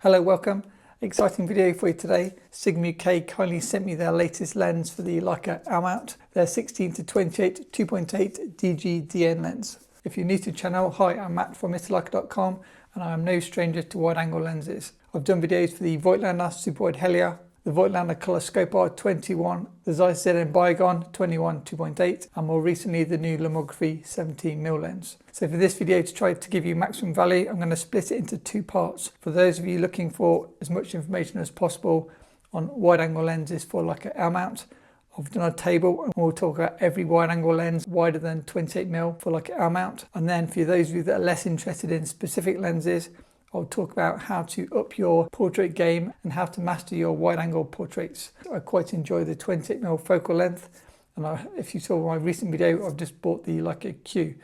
Hello, welcome. Exciting video for you today. Sigma UK kindly sent me their latest lens for the Leica SL mount, their 16-28 2.8 DG-DN lens. If you're new to the channel, hi, I'm Matt from MrLeica.com and I am no stranger to wide angle lenses. I've done videos for the Voigtlander Super Wide Helia, the Voigtlander Color Scope R21, the Zeiss ZN Bygone 21 2.8 and more recently the new Lomography 17mm lens. So for this video, to try to give you maximum value, I'm going to split it into two parts. For those of you looking for as much information as possible on wide angle lenses for Leica SL mount, I've done a table and we'll talk about every wide angle lens wider than 28mm for Leica SL mount. And then for those of you that are less interested in specific lenses, I'll talk about how to up your portrait game and how to master your wide angle portraits. I quite enjoy the 28mm focal length, and if you saw my recent video, I've just bought the Leica Q.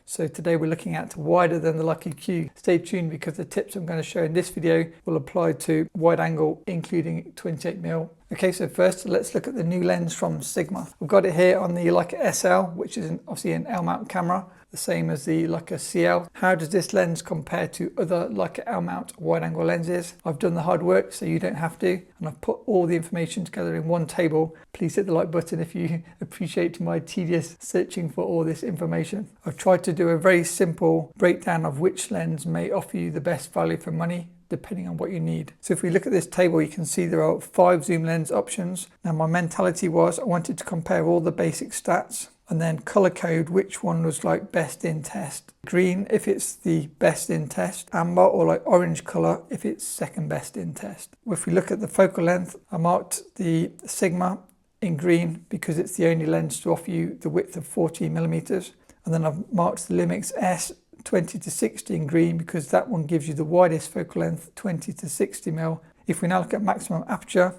So today we're looking at wider than the Leica Q. Stay tuned because the tips I'm going to show in this video will apply to wide angle including 28mm. Okay, so first let's look at the new lens from Sigma. I've got it here on the Leica SL, which is obviously an L mount camera, the same as the Leica CL. How does this lens compare to other Leica L mount wide angle lenses? I've done the hard work so you don't have to, and I've put all the information together in one table. Please hit the like button if you appreciate my tedious searching for all this information. I've tried to do a very simple breakdown of which lens may offer you the best value for money depending on what you need. So if we look at this table, you can see there are 5 zoom lens options. Now my mentality was I wanted to compare all the basic stats and then color code which one was like best in test. Green if it's the best in test, amber or like orange color if it's second best in test. If we look at the focal length, I marked the Sigma in green because it's the only lens to offer you the width of 40mm, and then I've marked the Limix S 20-60 in green because that one gives you the widest focal length, 20-60mm. If we now look at maximum aperture,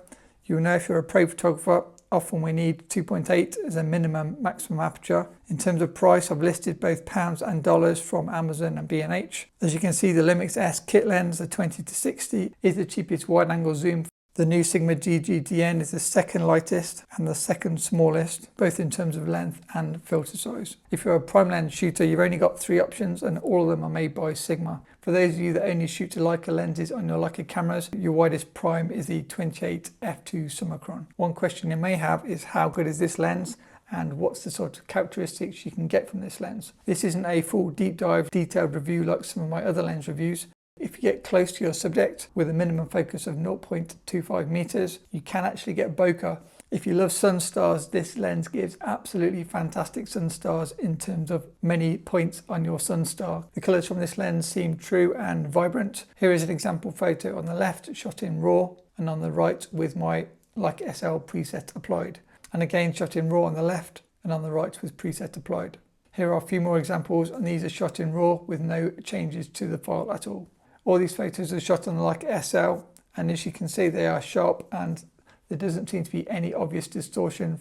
you'll know if you're a pro photographer, often we need 2.8 as a minimum maximum aperture. In terms of price, I've listed both pounds and dollars from Amazon and B&H. As you can see, the Limix S kit lens, the 20-60, is the cheapest wide angle zoom. The new Sigma DG-DN is the second lightest and the second smallest, both in terms of length and filter size. If you're a prime lens shooter, you've only got 3 options and all of them are made by Sigma. For those of you that only shoot to Leica lenses on your Leica cameras, your widest prime is the 28 f2 Summicron. One question you may have is how good is this lens and what's the sort of characteristics you can get from this lens. This isn't a full deep dive detailed review like some of my other lens reviews. If you get close to your subject with a minimum focus of 0.25 meters, you can actually get bokeh. If you love sun stars, this lens gives absolutely fantastic sun stars in terms of many points on your sun star. The colors from this lens seem true and vibrant. Here is an example photo on the left shot in RAW and on the right with my Leica SL preset applied. And again shot in RAW on the left and on the right with preset applied. Here are a few more examples and these are shot in RAW with no changes to the file at all. All these photos are shot on the Leica SL and as you can see they are sharp and there doesn't seem to be any obvious distortion.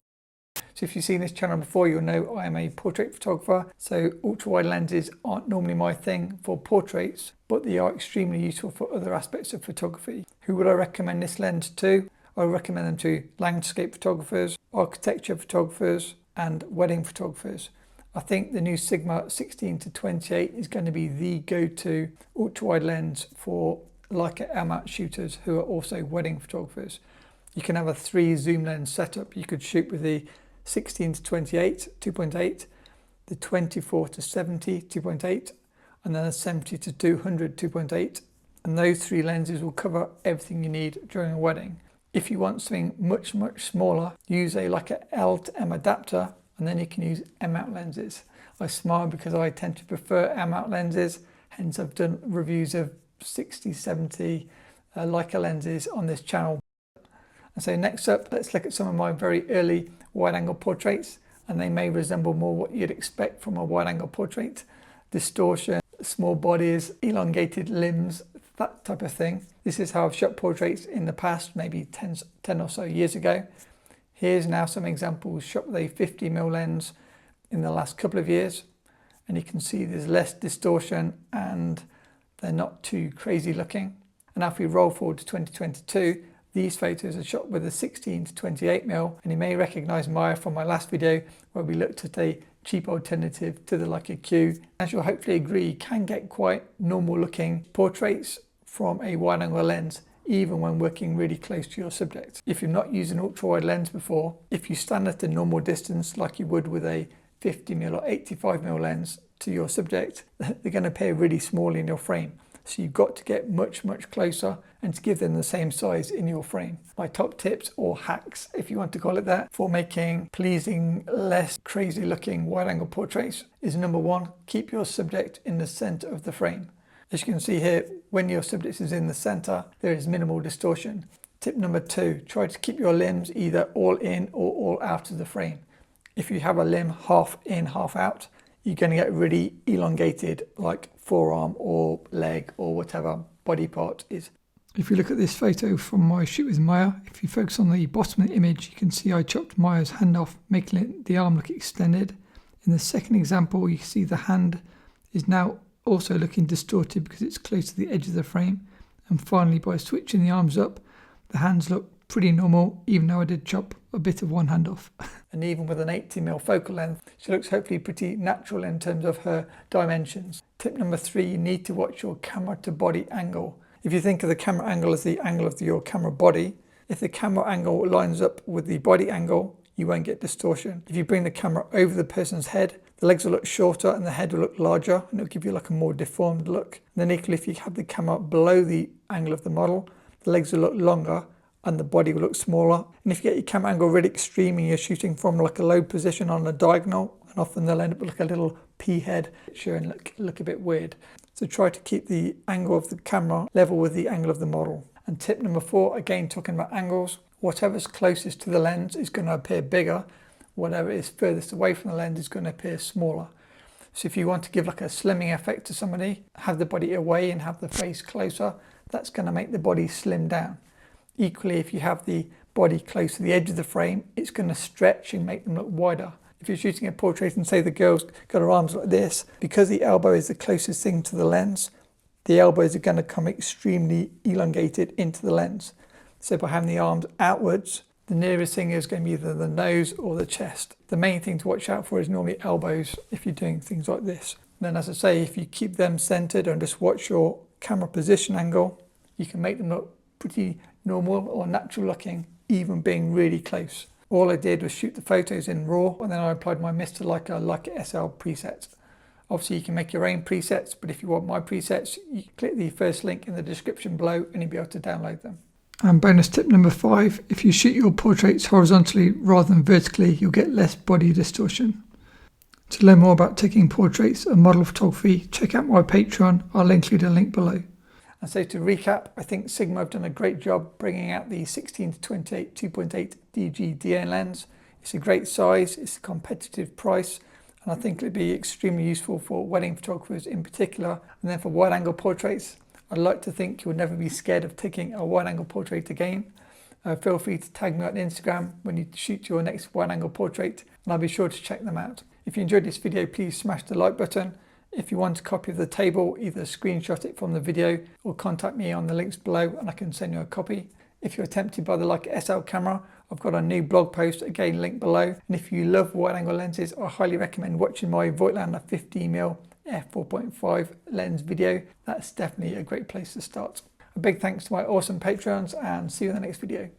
So if you've seen this channel before, you'll know I am a portrait photographer, so ultra wide lenses aren't normally my thing for portraits, but they are extremely useful for other aspects of photography. Who would I recommend this lens to? I would recommend them to landscape photographers, architecture photographers and wedding photographers. I think the new Sigma 16-28 is going to be the go-to ultra-wide lens for Leica SL mount shooters who are also wedding photographers. You can have a 3 zoom lens setup. You could shoot with the 16-28 2.8, the 24-70 2.8, and then a 70-200 2.8. And those 3 lenses will cover everything you need during a wedding. If you want something much smaller, use a Leica L to M adapter, and then you can use M mount lenses. I smile because I tend to prefer M mount lenses, hence I've done reviews of 60-70 Leica lenses on this channel. And so next up, let's look at some of my very early wide angle portraits, and they may resemble more what you'd expect from a wide angle portrait. Distortion, small bodies, elongated limbs, that type of thing. This is how I've shot portraits in the past, maybe 10 or so years ago. Here's now some examples shot with a 50mm lens in the last couple of years, and you can see there's less distortion and they're not too crazy looking. And now if we roll forward to 2022, these photos are shot with a 16-28mm, and you may recognize Maya from my last video where we looked at a cheap alternative to the Leica Q. As you'll hopefully agree, you can get quite normal looking portraits from a wide angle lens, even when working really close to your subject. If you've not used an ultra wide lens before, if you stand at a normal distance like you would with a 50mm or 85mm lens to your subject, they're going to appear really small in your frame. So you've got to get much closer and to give them the same size in your frame. My top tips or hacks, if you want to call it that, for making pleasing, less crazy looking wide angle portraits is: number one, keep your subject in the center of the frame. As you can see here, when your subject is in the center, there is minimal distortion. Tip number two, try to keep your limbs either all in or all out of the frame. If you have a limb half in, half out, you're going to get really elongated, like forearm or leg or whatever body part is. If you look at this photo from my shoot with Maya, if you focus on the bottom of the image, you can see I chopped Maya's hand off, making the arm look extended. In the second example, you can see the hand is now also looking distorted because it's close to the edge of the frame. And finally, by switching the arms up, the hands look pretty normal, even though I did chop a bit of one hand off. And even with an 80mm focal length, she looks hopefully pretty natural in terms of her dimensions. Tip number three, you need to watch your camera to body angle. If you think of the camera angle as the angle of your camera body, if the camera angle lines up with the body angle, you won't get distortion. If you bring the camera over the person's head, the legs will look shorter and the head will look larger, and it'll give you like a more deformed look. And then equally, if you have the camera below the angle of the model, the legs will look longer and the body will look smaller. And if you get your camera angle really extreme and you're shooting from like a low position on a diagonal, and often they'll end up with like a little P head picture and look a bit weird. So try to keep the angle of the camera level with the angle of the model. And tip number four, again talking about angles, whatever's closest to the lens is going to appear bigger. Whatever is furthest away from the lens is going to appear smaller. So if you want to give like a slimming effect to somebody, have the body away and have the face closer, that's going to make the body slim down. Equally, if you have the body close to the edge of the frame, it's going to stretch and make them look wider. If you're shooting a portrait and say the girl's got her arms like this, because the elbow is the closest thing to the lens, the elbows are going to come extremely elongated into the lens. So by having the arms outwards, the nearest thing is going to be either the nose or the chest. The main thing to watch out for is normally elbows if you're doing things like this. And then, as I say, if you keep them centered and just watch your camera position angle, you can make them look pretty normal or natural looking, even being really close. All I did was shoot the photos in RAW, and then I applied my Mr. Leica SL presets. Obviously, you can make your own presets, but if you want my presets, you click the first link in the description below and you'll be able to download them. And bonus tip number 5, if you shoot your portraits horizontally rather than vertically, you'll get less body distortion. To learn more about taking portraits and model photography, check out my Patreon. I'll include a link below. And so to recap, I think Sigma have done a great job bringing out the 16-28 2.8 DG DN lens. It's a great size, it's a competitive price, and I think it'll be extremely useful for wedding photographers in particular. And then for wide angle portraits, I'd like to think you'll never be scared of taking a wide angle portrait again. Feel free to tag me on Instagram when you shoot your next wide angle portrait, and I'll be sure to check them out. If you enjoyed this video, please smash the like button. If you want a copy of the table, either screenshot it from the video or contact me on the links below and I can send you a copy. If you're tempted by the Leica SL camera, I've got a new blog post, again linked below. And if you love wide angle lenses, I highly recommend watching my Voigtlander 50mm f4.5 lens video. That's definitely a great place to start. A big thanks to my awesome Patreons, and see you in the next video.